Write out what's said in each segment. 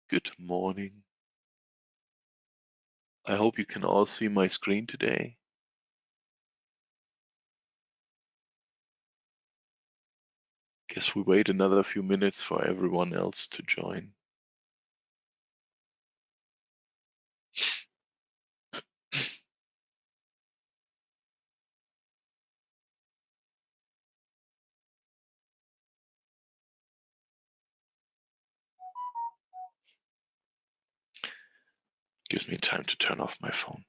Good morning. I hope you can all see my screen today. Guess we wait another few minutes for everyone else to join. Gives me time to turn off my phone.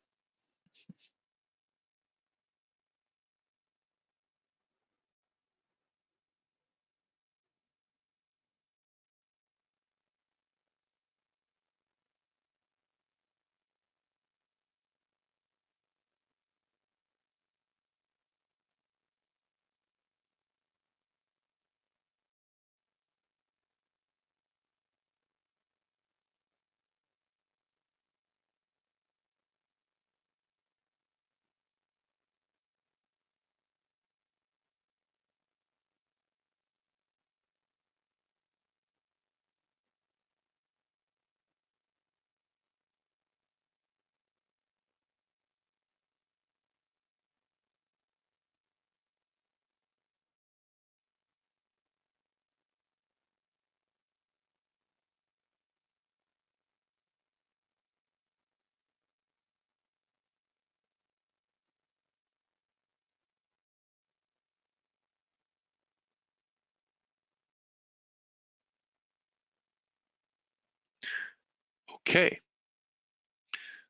Okay.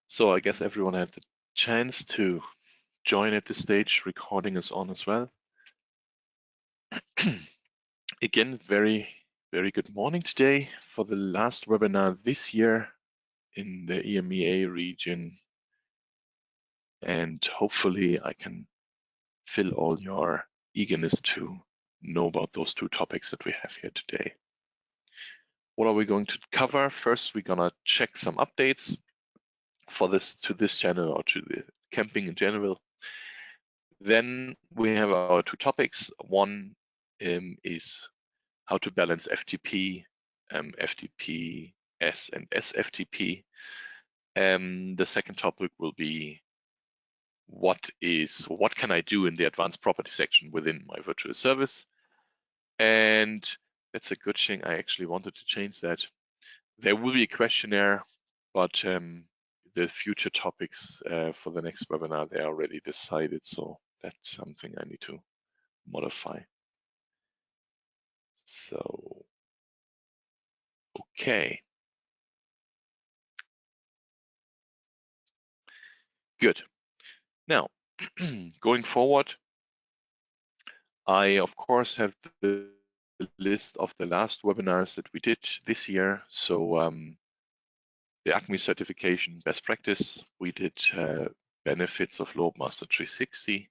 So I guess everyone had the chance to join at this stage. Recording is on as well. Again, very good morning today for the last webinar this year in the EMEA region. And hopefully I can fill all your eagerness to know about those two topics that we have here today. What are we going to cover? First, we're gonna check some updates for this channel or to the camping in general. Then we have our two topics. One is how to balance FTP, FTPS and SFTP. The second topic will be what can I do in the advanced property section within my virtual service. And that's a good thing. I actually wanted to change that. There will be a questionnaire, but the future topics for the next webinar, they are already decided. So that's something I need to modify. So, okay. Good. Now, going forward, I, of course, have the list of the last webinars that we did this year. So the ACME certification best practice, we did benefits of LoadMaster 360.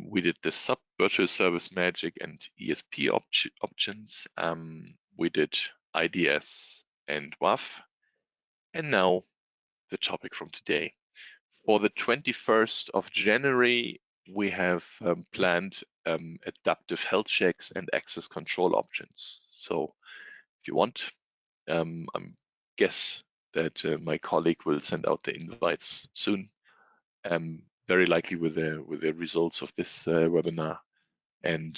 We did the sub virtual service magic and ESP options. We did IDS and WAF. And now the topic from today. For the 21st of January, we have planned adaptive health checks and access control options. So if you want, I guess that my colleague will send out the invites soon, very likely with the results of this webinar. And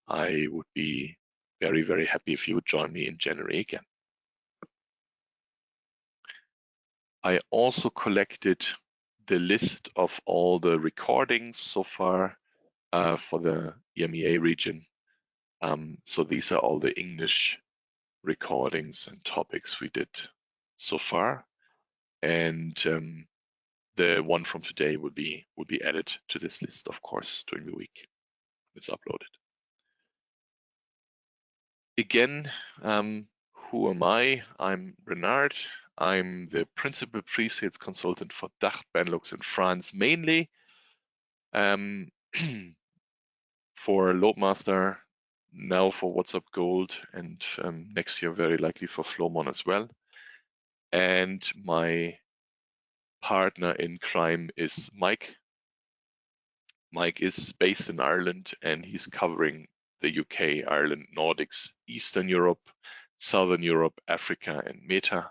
I would be very happy if you would join me in January again. I also collected the list of all the recordings so far for the EMEA region. So these are all the English recordings and topics we did so far. And the one from today will be added to this list, of course, during the week. It's uploaded. Again, who am I? I'm Renard. I'm the principal pre-sales consultant for DACH, Benelux, and France mainly. For LoadMaster, now for WhatsApp Gold, and next year very likely for Flowmon as well. And my partner in crime is Mike. Mike is based in Ireland and he's covering the UK, Ireland, Nordics, Eastern Europe, Southern Europe, Africa, and Meta.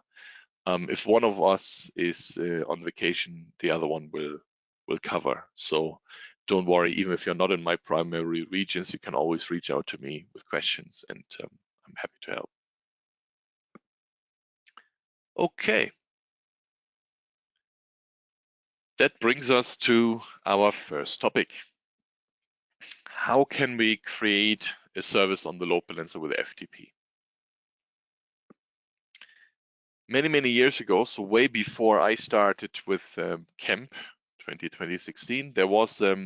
If one of us is on vacation, the other one will cover. So don't worry, even if you're not in my primary regions, you can always reach out to me with questions, and I'm happy to help. Okay. That brings us to our first topic. How can we create a service on the load balancer with FTP? Many years ago, so way before I started with Camp 2016, there was a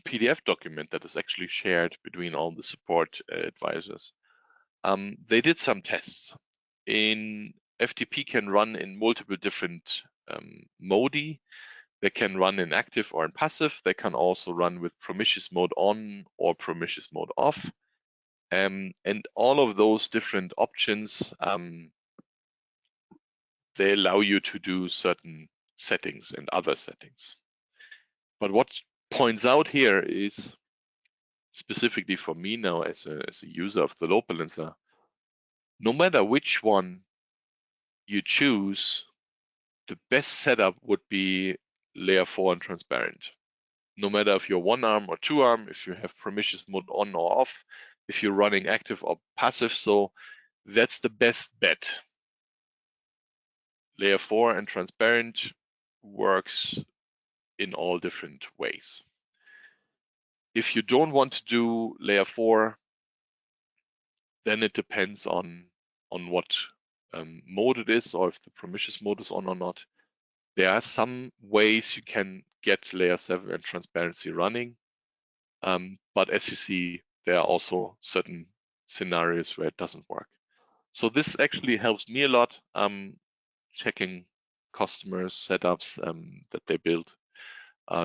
PDF document that is actually shared between all the support advisors. They did some tests. FTP can run in multiple different modi. They can run in active or in passive. They can also run with promiscuous mode on or promiscuous mode off. And all of those different options, they allow you to do certain settings and other settings. But what points out here is, specifically for me now as a user of the load balancer, no matter which one you choose, the best setup would be layer 4 and transparent. No matter if you're one arm or two arm, if you have promiscuous mode on or off, if you're running active or passive, so that's the best bet. Layer 4 and transparent works in all different ways. If you don't want to do layer 4, then it depends on what mode it is, or if the promiscuous mode is on or not. There are some ways you can get layer 7 and transparency running, but as you see, there are also certain scenarios where it doesn't work. So this actually helps me a lot, checking customers' setups that they build.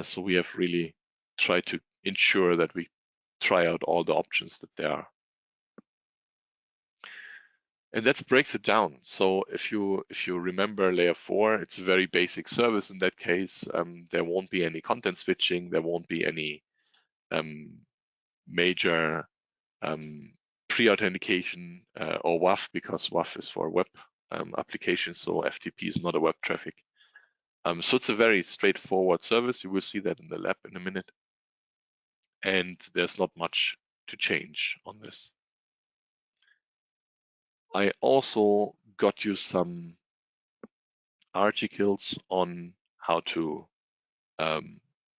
So we have really tried to ensure that we try out all the options that there are. And that breaks it down. So if you remember layer 4, it's a very basic service. In that case, there won't be any content switching. There won't be any major pre-authentication or WAF, because WAF is for web applications. So FTP is not a web traffic. So it's a very straightforward service. You will see that in the lab in a minute. And there's not much to change on this. I also got you some articles on how to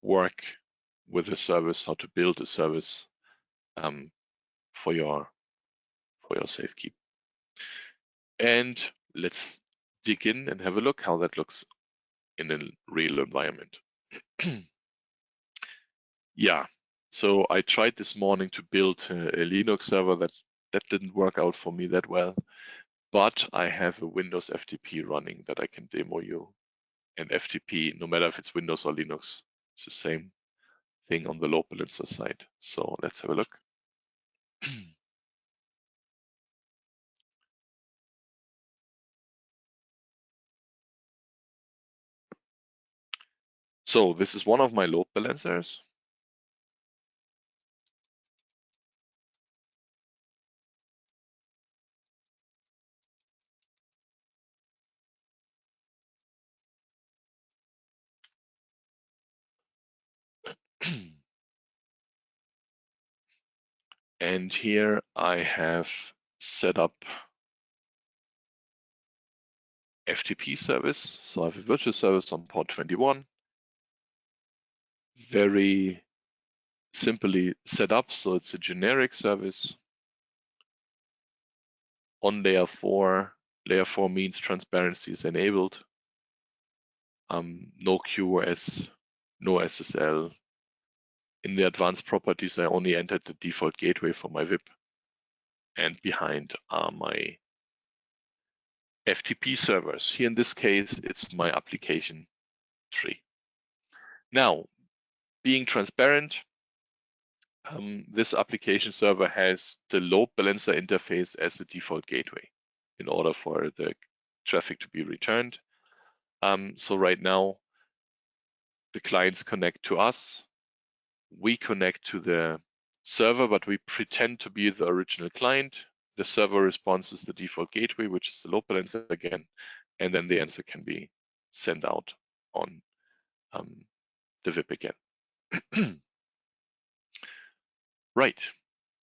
work with a service, how to build a service for your safekeep. And let's dig in and have a look how that looks in a real environment. Yeah, so I tried this morning to build a Linux server that didn't work out for me that well, but I have a Windows FTP running that I can demo you. And FTP, no matter if it's Windows or Linux, it's the same thing on the load balancer side. So let's have a look. So this is one of my load balancers. And here I have set up FTP service. So I have a virtual service on port 21. Very simply set up. So it's a generic service on layer 4. Layer 4 means transparency is enabled. No QoS, no SSL. In the advanced properties, I only entered the default gateway for my VIP. And behind are my FTP servers. Here in this case, it's my application tree. Now, being transparent, this application server has the load balancer interface as the default gateway in order for the traffic to be returned. So right now, the clients connect to us. We connect to the server, but we pretend to be the original client. the server responses the default gateway, which is the load balancer again, and then the answer can be sent out on the VIP again. Right.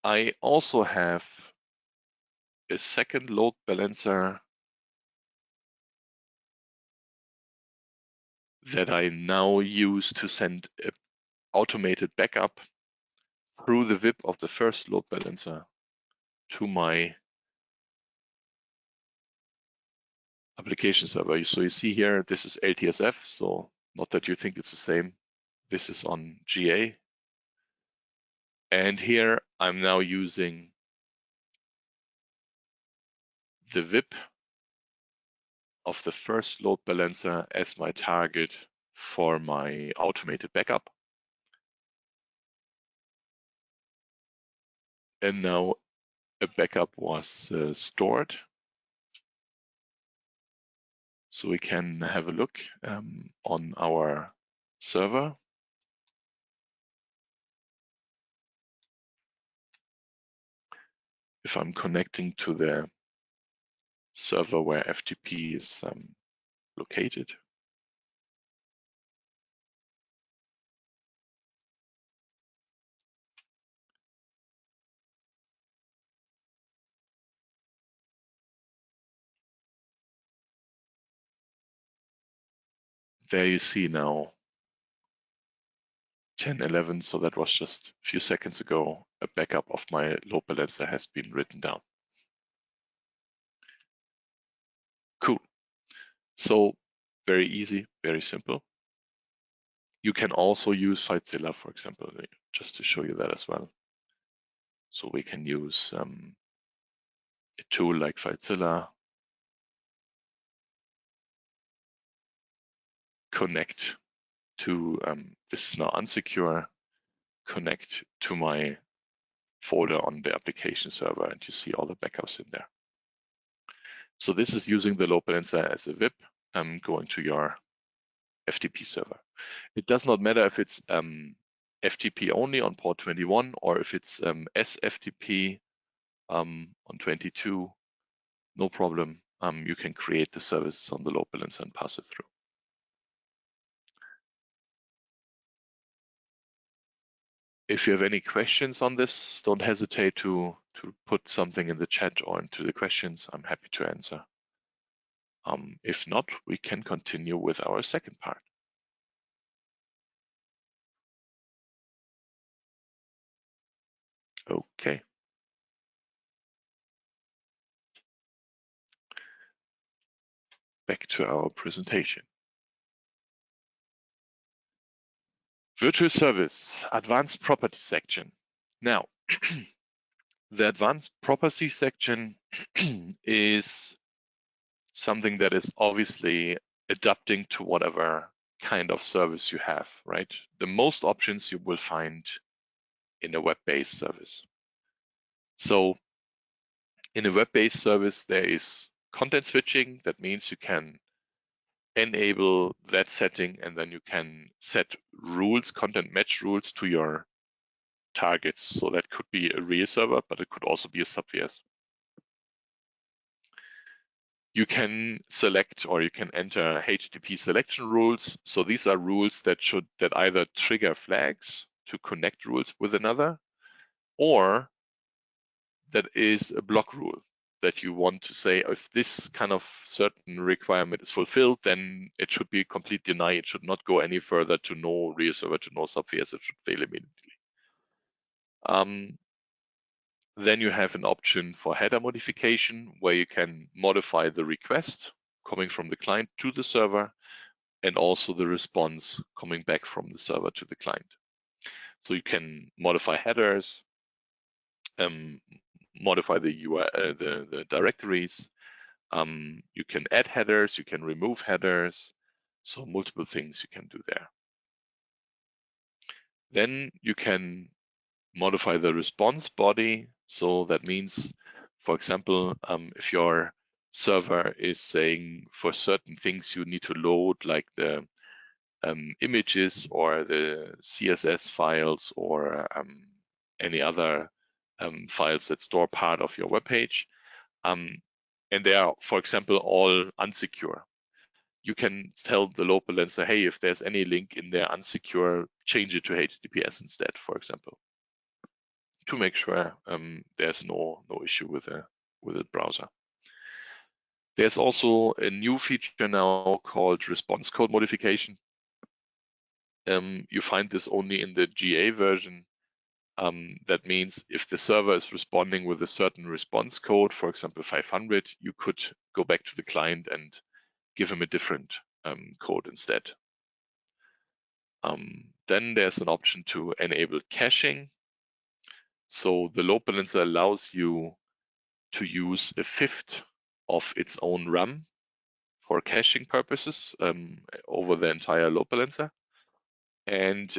I also have a second load balancer that I now use to send an automated backup through the VIP of the first load balancer to my application server. So you see here, this is LTSF, so not that you think it's the same. This is on GA. And here I'm now using the VIP of the first load balancer as my target for my automated backup. And now a backup was stored. So we can have a look on our server. If I'm connecting to the server where FTP is located. There you see now 10:11, so that was just a few seconds ago. A backup of my load balancer has been written down. Cool. So very easy, very simple. You can also use FileZilla, for example, just to show you that as well. So we can use a tool like FileZilla, connect to, this is now unsecure, connect to my folder on the application server, and you see all the backups in there. So this is using the load balancer as a VIP going to your FTP server. It does not matter if it's FTP only on port 21 or if it's SFTP on 22, no problem. You can create the services on the load balancer and pass it through. If you have any questions on this, don't hesitate to put something in the chat or into the questions. I'm happy to answer. If not, we can continue with our second part. Okay. Back to our presentation. Virtual service, advanced property section. Now, the advanced property section is something that is obviously adapting to whatever kind of service you have, right? The most options you will find in a web-based service. So in a web-based service, there is content switching. That means you can enable that setting, and then you can set rules, content match rules to your targets. So that could be a real server, but it could also be a sub-VS. You can select or you can enter HTTP selection rules. So these are rules that either trigger flags to connect rules with another, or that is a block rule that you want to say if this kind of certain requirement is fulfilled, then it should be complete deny. It should not go any further to no real server, to no sub-VS. It should fail immediately. Then you have an option for header modification where you can modify the request coming from the client to the server and also the response coming back from the server to the client. So you can modify headers, modify the URL, the directories. You can add headers, you can remove headers. So multiple things you can do there. Then you can modify the response body. So that means, for example, if your server is saying for certain things you need to load, like the images or the CSS files or any other files that store part of your web page. And they are, for example, all unsecure. You can tell the load balancer, hey, if there's any link in there unsecure, change it to HTTPS instead, for example, to make sure there's no issue with the browser. There's also a new feature now called response code modification. You find this only in the GA version. That means if the server is responding with a certain response code, for example 500, you could go back to the client and give him a different code instead. Then there's an option to enable caching. So the load balancer allows you to use a fifth of its own RAM for caching purposes over the entire load balancer. And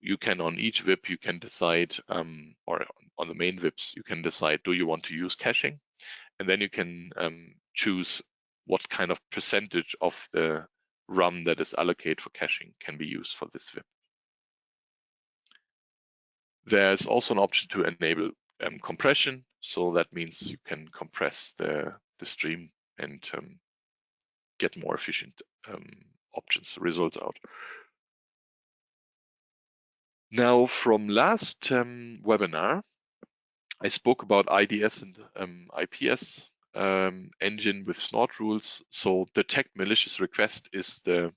you can, on each VIP, you can decide, or on the main VIPs, you can decide, do you want to use caching? And then you can choose what kind of percentage of the RAM that is allocated for caching can be used for this VIP. There's also an option to enable compression. So that means you can compress the stream and get more efficient results out. Now, from last webinar, I spoke about IDS and IPS engine with snort rules. So detect malicious request is the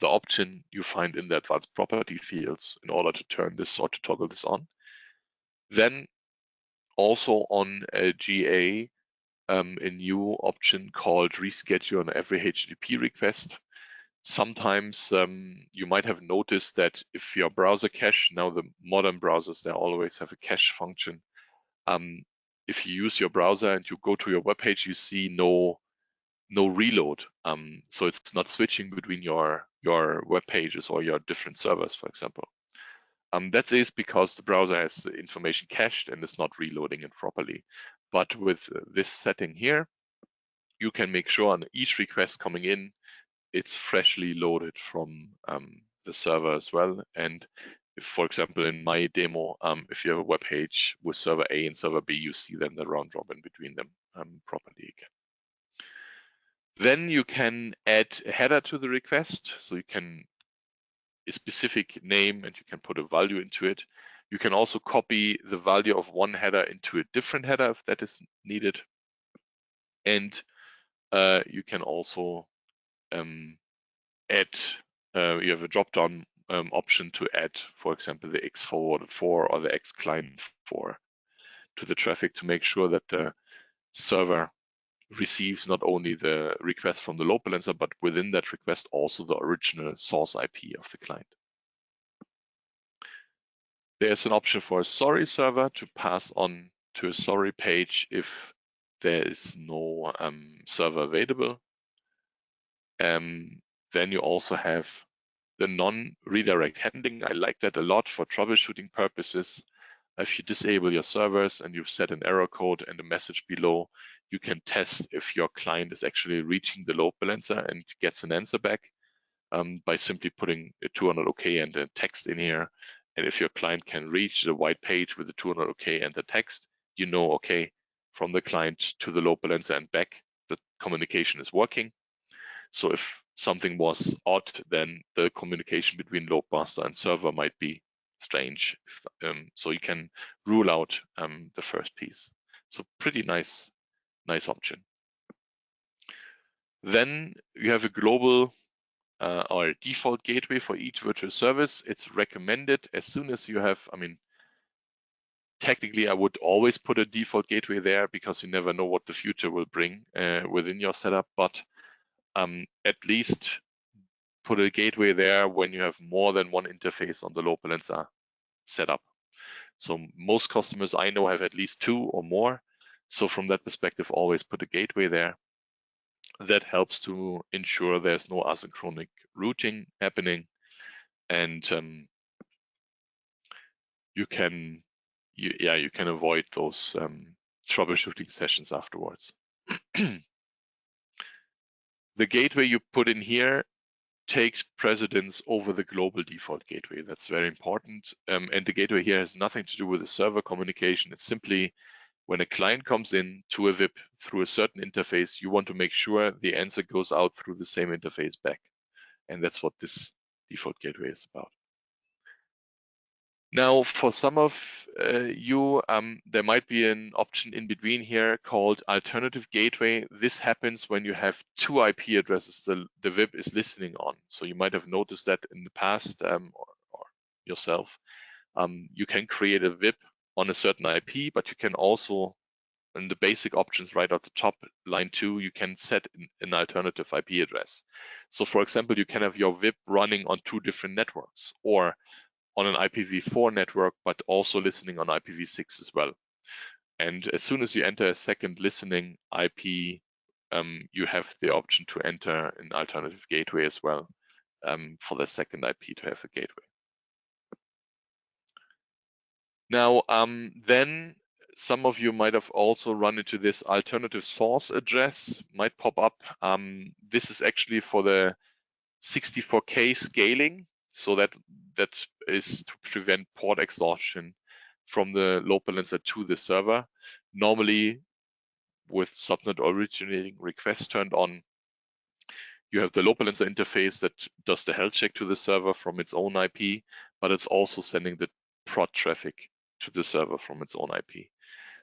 option you find in the advanced property fields in order to turn this or to toggle this on. Then also on GA, a new option called reschedule on every HTTP request. Sometimes you might have noticed that if your browser cache, now the modern browsers, they always have a cache function. If you use your browser and you go to your web page, you see no reload. So it's not switching between your web pages or your different servers, for example. That is because the browser has information cached and is not reloading it properly. But with this setting here, you can make sure on each request coming in, it's freshly loaded from the server as well. And if, for example, in my demo, if you have a web page with server A and server B, you see then the round robin between them properly again. Then you can add a header to the request. So you can a specific name and you can put a value into it. You can also copy the value of one header into a different header if that is needed. And you can also add, you have a drop-down option to add, for example, the X forwarded for or the X client for to the traffic to make sure that the server receives not only the request from the load balancer, but within that request also the original source IP of the client. There's an option for a sorry server to pass on to a sorry page if there is no server available. Then you also have the non-redirect handling. I like that a lot for troubleshooting purposes. If you disable your servers and you've set an error code and a message below, you can test if your client is actually reaching the load balancer and gets an answer back by simply putting a 200 OK and a text in here. And if your client can reach the white page with the 200 OK and the text, you know, okay, from the client to the load balancer and back, the communication is working. So if something was odd, then the communication between load balancer and server might be strange. So you can rule out the first piece. So pretty nice option. Then you have a global or default gateway for each virtual service. It's recommended as soon as you have, I mean, technically I would always put a default gateway there because you never know what the future will bring within your setup, but at least put a gateway there when you have more than one interface on the load balancer set up. So most customers I know have at least 2 or more. So from that perspective, always put a gateway there. That helps to ensure there's no asynchronous routing happening, and you can avoid those troubleshooting sessions afterwards. The gateway you put in here takes precedence over the global default gateway. That's very important. And the gateway here has nothing to do with the server communication. It's simply when a client comes in to a VIP through a certain interface, you want to make sure the answer goes out through the same interface back. And that's what this default gateway is about. Now, for some of you, there might be an option in between here called alternative gateway. This happens when you have two IP addresses the VIP is listening on. So you might have noticed that in the past or yourself. You can create a VIP on a certain IP, but you can also, in the basic options right at the top, line 2, you can set an alternative IP address. So for example, you can have your VIP running on 2 different networks, or on an IPv4 network, but also listening on IPv6 as well. And as soon as you enter a second listening IP, you have the option to enter an alternative gateway as well for the second IP to have a gateway. Now, then some of you might have also run into this alternative source address might pop up. This is actually for the 64K scaling. So that is to prevent port exhaustion from the load balancer to the server. Normally, with subnet originating request turned on, you have the load balancer interface that does the health check to the server from its own IP, but it's also sending the prod traffic to the server from its own IP.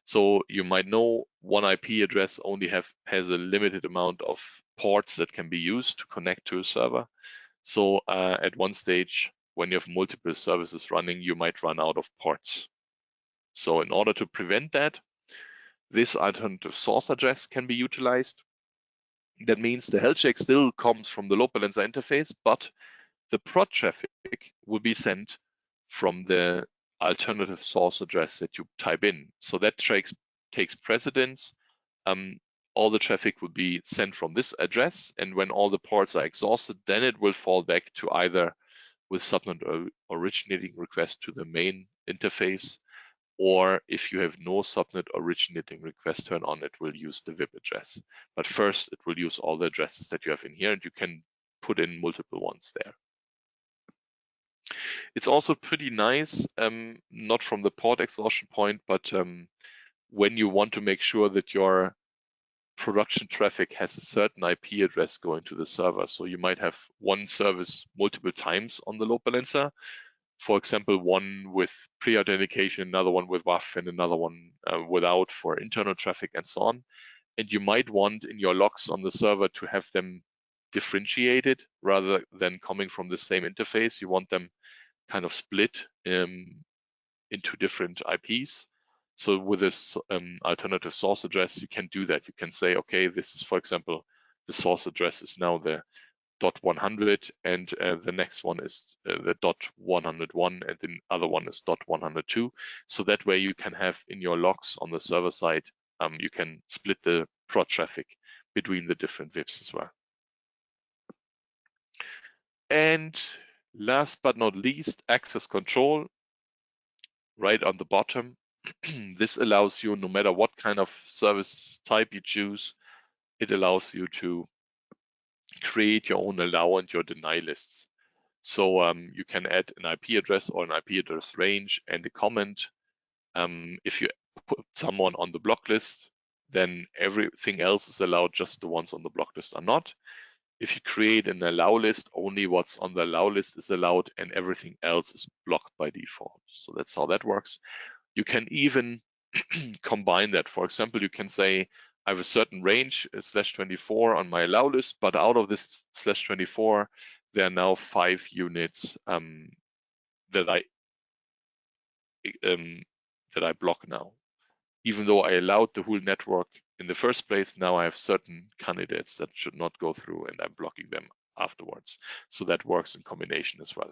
So you might know one IP address only has a limited amount of ports that can be used to connect to a server. So at one stage, when you have multiple services running, you might run out of ports. So in order to prevent that, this alternative source address can be utilized. That means the health check still comes from the load balancer interface, but the prod traffic will be sent from the alternative source address that you type in. So that takes precedence. All the traffic will be sent from this address, and when all the ports are exhausted, then it will fall back to either with subnet originating request to the main interface, or if you have no subnet originating request turned on, it will use the VIP address. But first, it will use all the addresses that you have in here, and you can put in multiple ones there. It's also pretty nice, not from the port exhaustion point, but when you want to make sure that your production traffic has a certain IP address going to the server. So you might have one service multiple times on the load balancer. For example, one with pre-authentication, another one with WAF, and another one without for internal traffic and so on. And you might want in your logs on the server to have them differentiated rather than coming from the same interface. You want them kind of split into different IPs. So with this alternative source address, you can do that. You can say, okay, this is, for example, the source address is now the .100, and the next one is the .101, and the other one is .102. So that way you can have in your logs on the server side, you can split the prod traffic between the different VIPs as well. And last but not least, access control. Right on the bottom. This allows you, no matter what kind of service type you choose, it allows you to create your own allow and your deny lists. So you can add an IP address or an IP address range and a comment. If you put someone on the block list, then everything else is allowed, just the ones on the block list are not. If you create an allow list, only what's on the allow list is allowed and everything else is blocked by default. So that's how that works. You can even combine that. For example, you can say, I have a certain range, /24 on my allow list, but out of this /24, there are now 5 units that I block now. Even though I allowed the whole network in the first place, now I have certain candidates that should not go through and I'm blocking them afterwards. So that works in combination as well.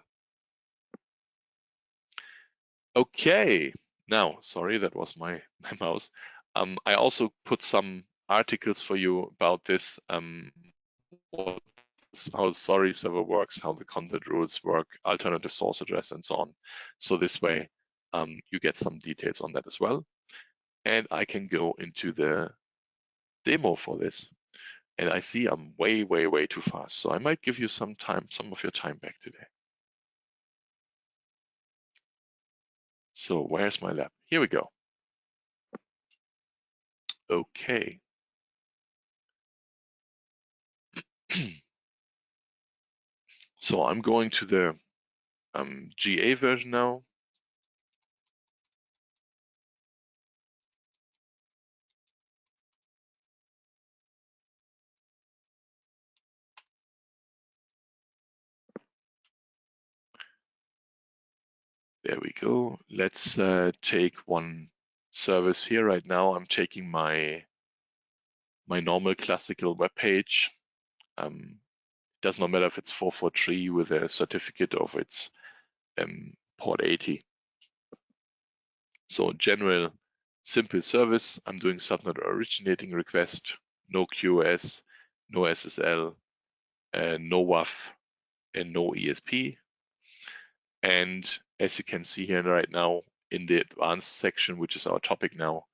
Okay, now, sorry, that was my mouse. I also put some articles for you about this, how sorry server works, how the content rules work, alternative source address, and so on. So this way, you get some details on that as well. And I can go into the demo for this. And I see I'm way, way, way too fast. So I might give you some of your time back today. So where's my lab? Here we go. Okay. So I'm going to the GA version now. There we go. Let's take one service here right now. I'm taking my normal classical web page. It does not matter if it's 443 with a certificate or if it's port 80. So general simple service. I'm doing subnet originating request, no QoS, no SSL, no WAF, and no ESP. And as you can see here right now in the advanced section, which is our topic now,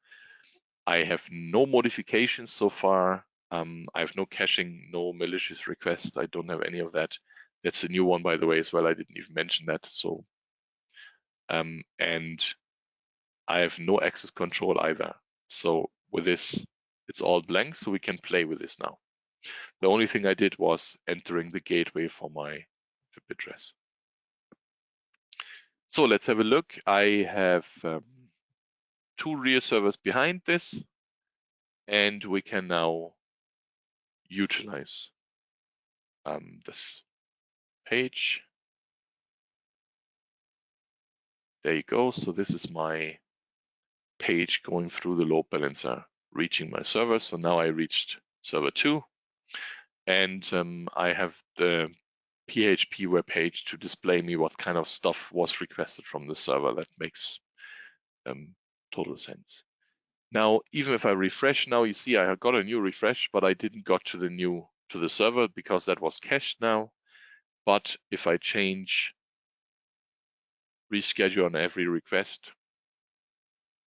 I have no modifications so far. I have no caching, no malicious request. I don't have any of that. That's a new one, by the way, as well. I didn't even mention that. So, and I have no access control either. So with this, it's all blank, so we can play with this now. The only thing I did was entering the gateway for my VIP address. So let's have a look. I have 2 real servers behind this, and we can now utilize this page. There you go. So this is my page going through the load balancer, reaching my server. So now I reached server 2, and I have the PHP web page to display me what kind of stuff was requested from the server. That makes total sense. Now, even if I refresh now, you see I got a new refresh, but I didn't got to the server because that was cached now. But if I change reschedule on every request,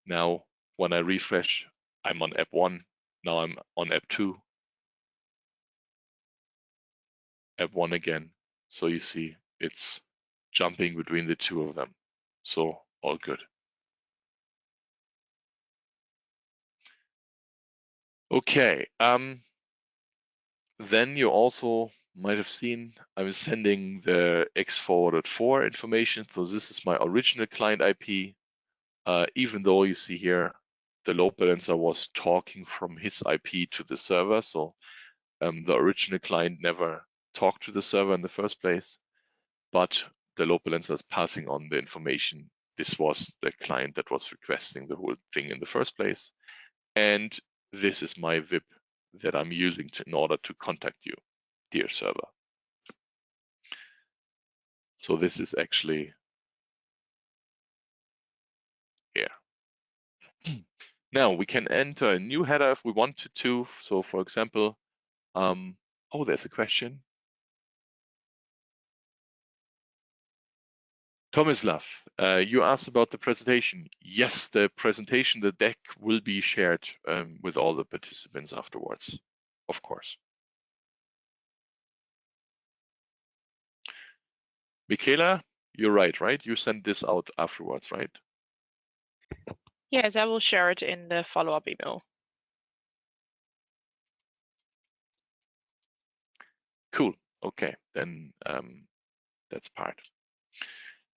now when I refresh, I'm on app 1. Now I'm on app 2, app 1 again. So you see it's jumping between the 2 of them. So all good. Okay. Then you also might have seen I was sending the X404 information. So this is my original client IP. Even though you see here the load balancer was talking from his IP to the server. So the original client never talked to the server in the first place, but the load balancer is passing on the information. This was the client that was requesting the whole thing in the first place. And this is my VIP that I'm using in order to contact you, dear server. So this is actually here. Now we can enter a new header if we wanted to. So for example, oh, there's a question. Tomislav, you asked about the presentation. Yes, the presentation, the deck will be shared with all the participants afterwards, of course. Michaela, you're right? You sent this out afterwards, right? Yes, I will share it in the follow-up email. Cool. Okay, then that's part.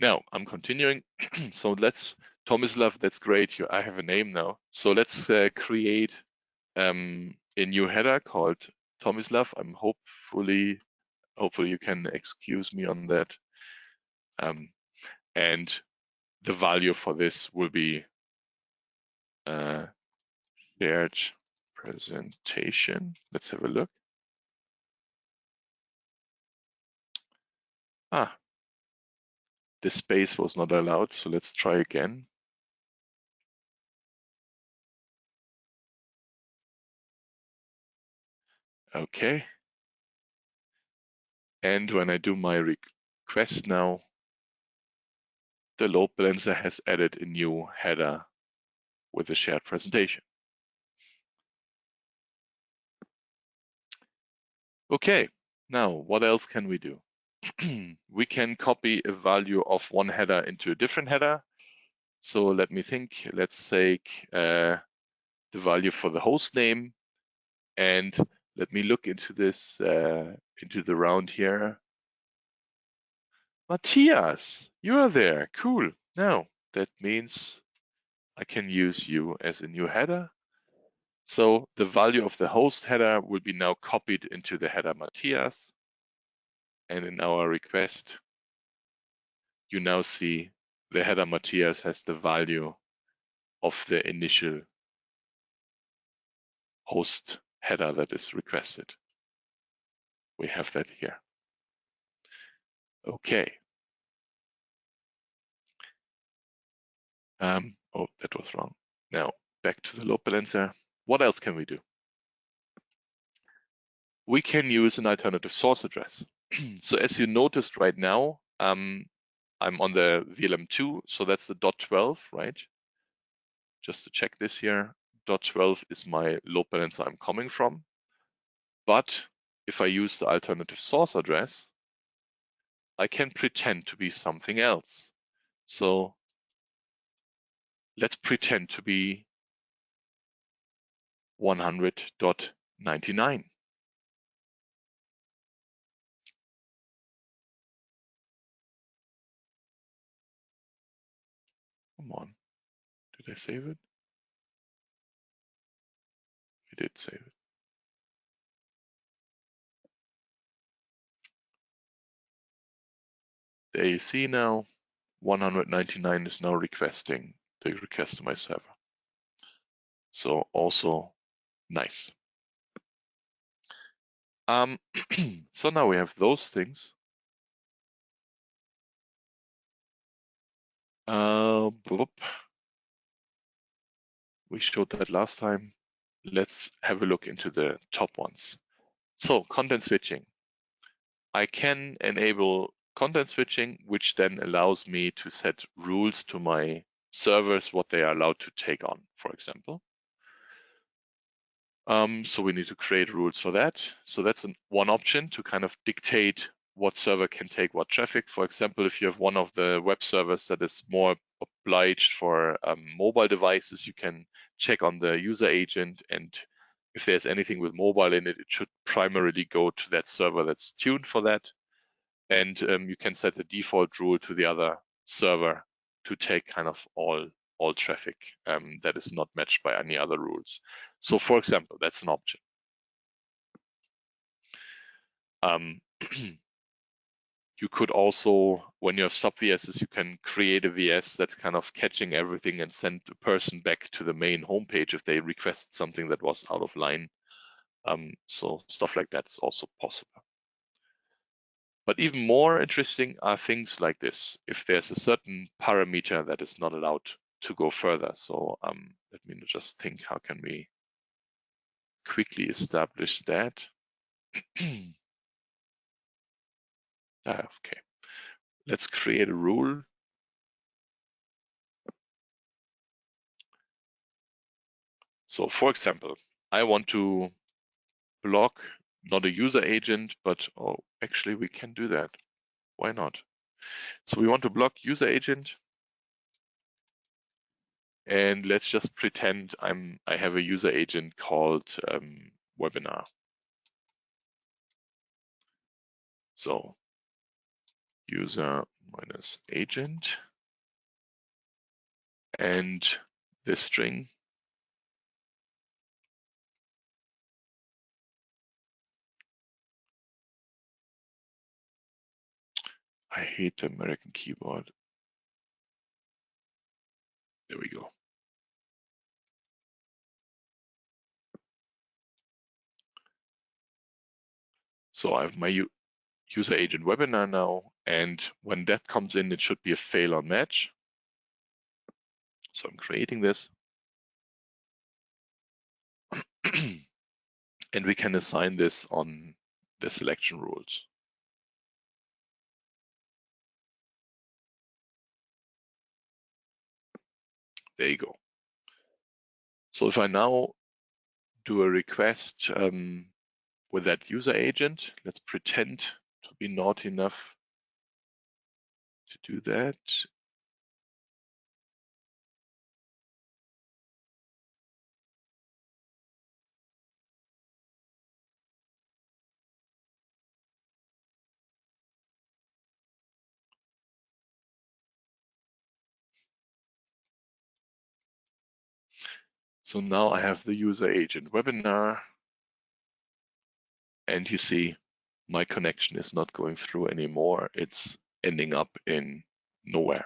Now I'm continuing. So let's, Tomislav, that's great. I have a name now. So let's create a new header called Tomislav. I'm hopefully you can excuse me on that. And the value for this will be shared presentation. Let's have a look. The space was not allowed, so let's try again. Okay. And when I do my request now, the load balancer has added a new header with a shared presentation. Okay, now what else can we do? We can copy a value of one header into a different header. So let me think. Let's take the value for the host name, and let me look into this, into the round here. Matthias, you are there. Cool. Now that means I can use you as a new header. So the value of the host header will be now copied into the header Matthias. And in our request, you now see the header Matthias has the value of the initial host header that is requested. We have that here. Okay. Oh, that was wrong. Now back to the load balancer. What else can we do? We can use an alternative source address. So as you noticed right now, I'm on the VLM2, so that's the .12, right? Just to check this here, .12 is my load balancer I'm coming from. But if I use the alternative source address, I can pretend to be something else. So let's pretend to be 100.99. Come on, did I save it? I did save it. There you see now, 199 is now requesting the request to my server. So also nice. So now we have those things. We showed that last time. Let's have a look into the top ones. So content switching. I can enable content switching, which then allows me to set rules to my servers, what they are allowed to take on, for example. So we need to create rules for that. So that's one option to kind of dictate what server can take what traffic. For example, if you have one of the web servers that is more obliged for mobile devices, you can check on the user agent, and if there's anything with mobile in it, it should primarily go to that server that's tuned for that. And you can set the default rule to the other server to take kind of all traffic that is not matched by any other rules. So for example, that's an option. You could also, when you have sub VSs, you can create a VS that's kind of catching everything and send the person back to the main homepage if they request something that was out of line. So stuff like that is also possible. But even more interesting are things like this. If there's a certain parameter that is not allowed to go further. So let me just think, how can we quickly establish that? Okay, let's create a rule. So for example, I want to block not a user agent, but actually we can do that. Why not? So we want to block user agent, and let's just pretend I have a user agent called webinar. So user minus agent, and the string I hate the American keyboard. There we go. So I have my user agent webinar now, and when that comes in, it should be a fail on match. So I'm creating this. And we can assign this on the selection rules. There you go. So if I now do a request with that user agent. Let's pretend to be naughty enough to do that. So now I have the user agent webinar, and you see my connection is not going through anymore. It's ending up in nowhere.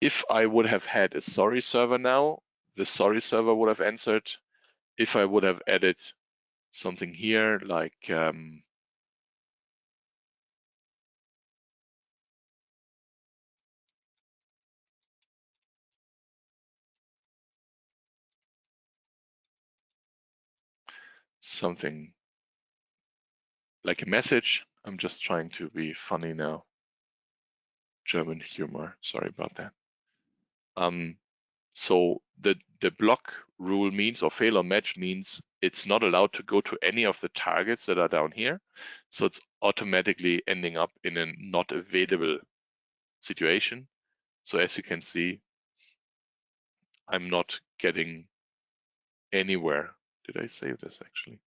If I would have had a sorry server now, the sorry server would have answered. If I would have added something here like something like a message, I'm just trying to be funny now. German humor, sorry about that. So the block rule means, or fail or match means, it's not allowed to go to any of the targets that are down here. So it's automatically ending up in a not available situation. So as you can see, I'm not getting anywhere. Did I save this actually?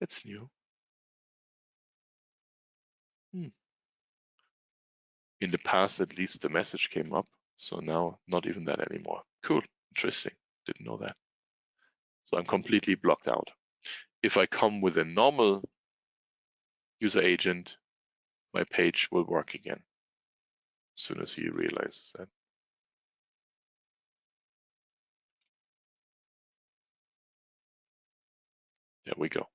That's new. In the past, at least the message came up. So now not even that anymore. Cool, interesting. Didn't know that. So I'm completely blocked out. If I come with a normal user agent, my page will work again as soon as he realizes that. There we go.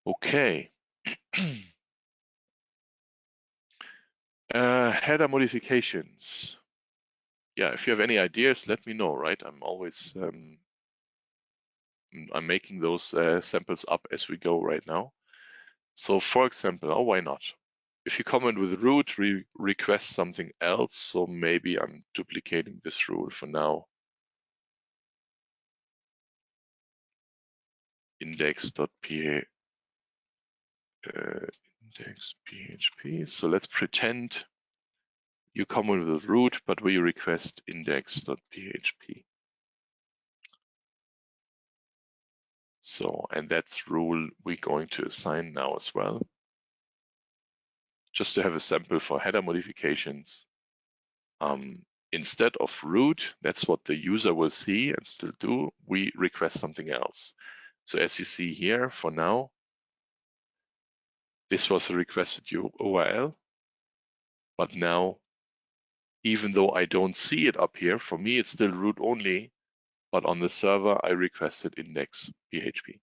Okay. Header modifications. Yeah, if you have any ideas, let me know, right? I'm always, I'm making those samples up as we go right now. So for example, oh, why not? If you comment with root, request something else. So maybe I'm duplicating this rule for now. Index.php. So let's pretend you comment with root, but we request index.php. So, and that's rule we're going to assign now as well. Just to have a sample for header modifications. Instead of root, that's what the user will see and still do, we request something else. So as you see here, for now, this was the requested URL, but now, even though I don't see it up here, for me it's still root only, but on the server I requested index.php.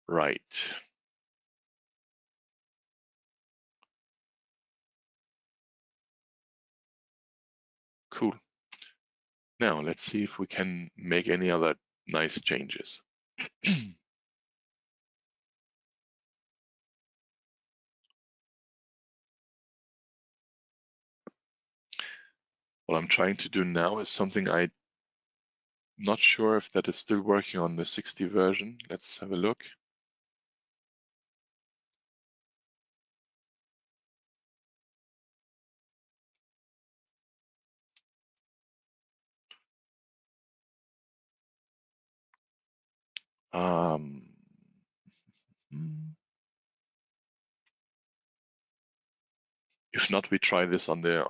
Right. Cool. Now let's see if we can make any other nice changes. What I'm trying to do now is something I'm not sure if that is still working on the 60 version. Let's have a look. If not, we try this on the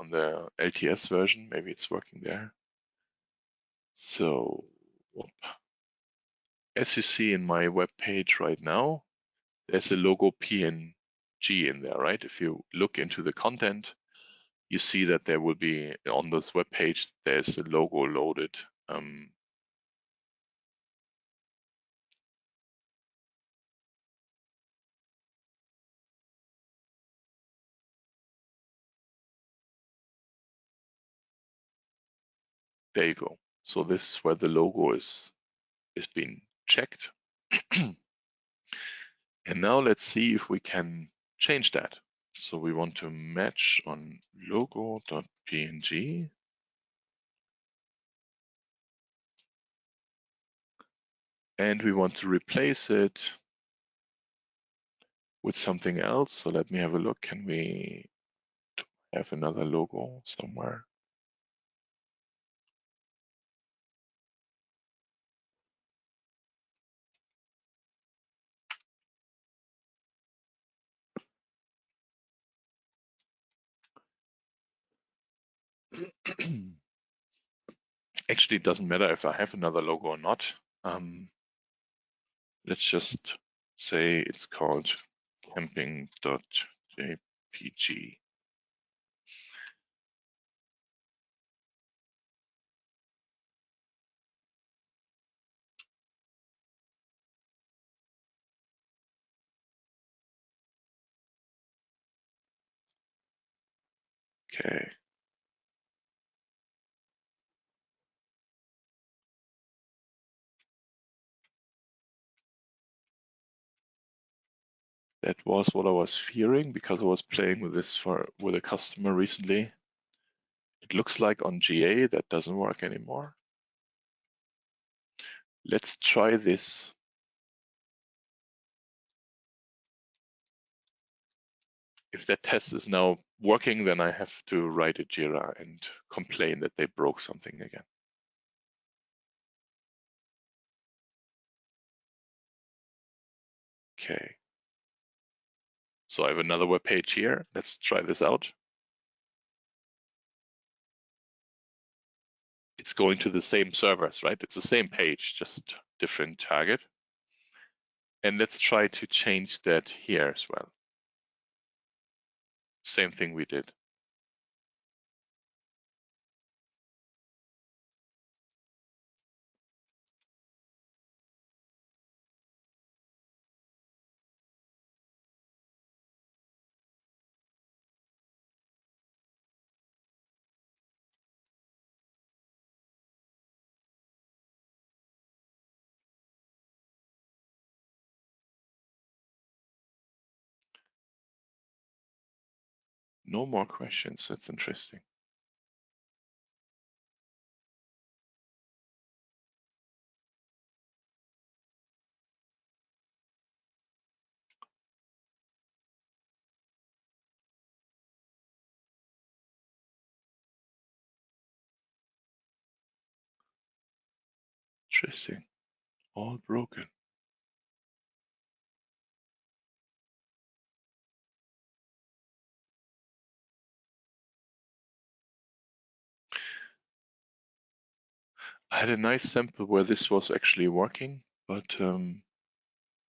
LTS version. Maybe it's working there. So, as you see in my web page right now, there's a logo PNG in there, right? If you look into the content, you see that there will be on this web page, there's a logo loaded. There you go. So this is where the logo is being checked. And now let's see if we can change that. So we want to match on logo.png. And we want to replace it with something else. So let me have a look. Can we have another logo somewhere? Actually, it doesn't matter if I have another logo or not. Let's just say it's called camping.jpg. Okay. That was what I was fearing because I was playing with this with a customer recently. It looks like on GA that doesn't work anymore. Let's try this. If that test is now working, then I have to write a Jira and complain that they broke something again. Okay. So I have another web page here. Let's try this out. It's going to the same servers, right? It's the same page, just different target. And let's try to change that here as well. Same thing we did. No more questions. That's interesting. Interesting. All broken. I had a nice sample where this was actually working, but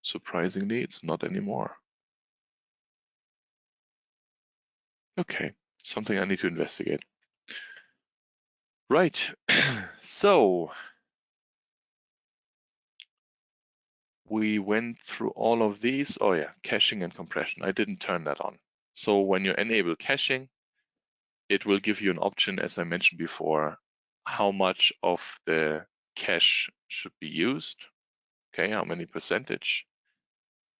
surprisingly, it's not anymore. Okay, something I need to investigate. Right, so we went through all of these. Oh yeah, caching and compression. I didn't turn that on. So when you enable caching, it will give you an option, as I mentioned before, how much of the cache should be used. Okay, how many percentage?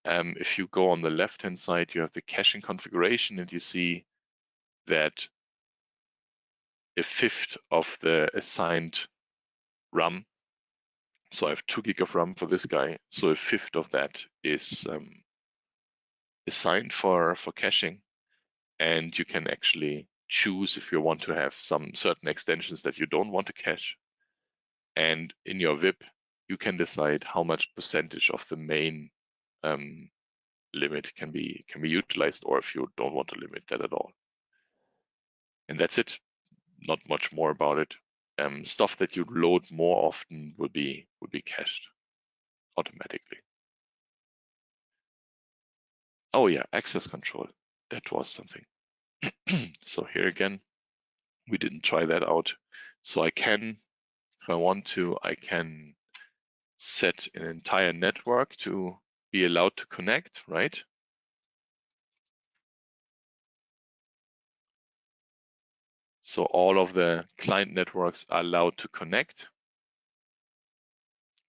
If you go on the left-hand side, you have the caching configuration, and you see that a fifth of the assigned RAM, so I have 2 gig of RAM for this guy, so a fifth of that is assigned for caching, and you can actually choose if you want to have some certain extensions that you don't want to cache. And in your VIP, you can decide how much percentage of the main limit can be utilized, or if you don't want to limit that at all. And that's it. Not much more about it. Stuff that you load more often will be cached automatically. Oh yeah, access control. That was something. So here again, we didn't try that out. So I can, if I want to, I can set an entire network to be allowed to connect, right? So all of the client networks are allowed to connect.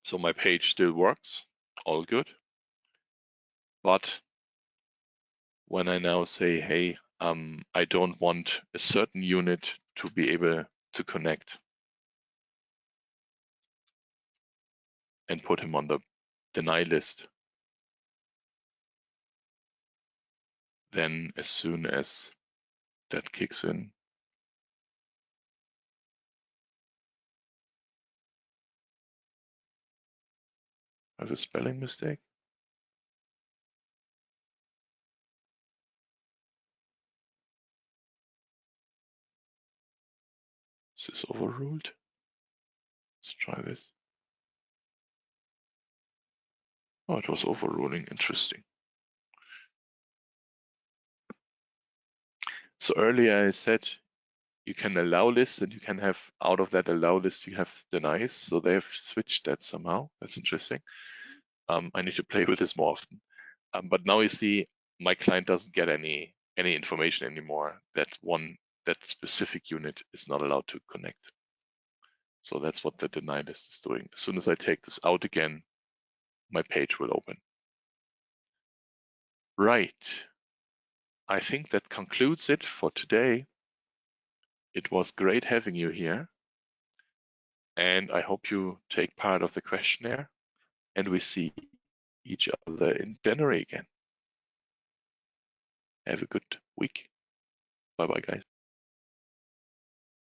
So my page still works, all good. But when I now say, hey, I don't want a certain unit to be able to connect and put him on the deny list. Then as soon as that kicks in, I have a spelling mistake. Is this overruled? Let's try this. Oh, it was overruling. Interesting. So earlier I said you can allow lists and you can have out of that allow list, you have denies. So they have switched that somehow. That's interesting. I need to play with this more often. But now you see my client doesn't get any information anymore that that specific unit is not allowed to connect. So that's what the deny list is doing. As soon as I take this out again, my page will open. Right. I think that concludes it for today. It was great having you here. And I hope you take part of the questionnaire and we see each other in January again. Have a good week. Bye-bye, guys.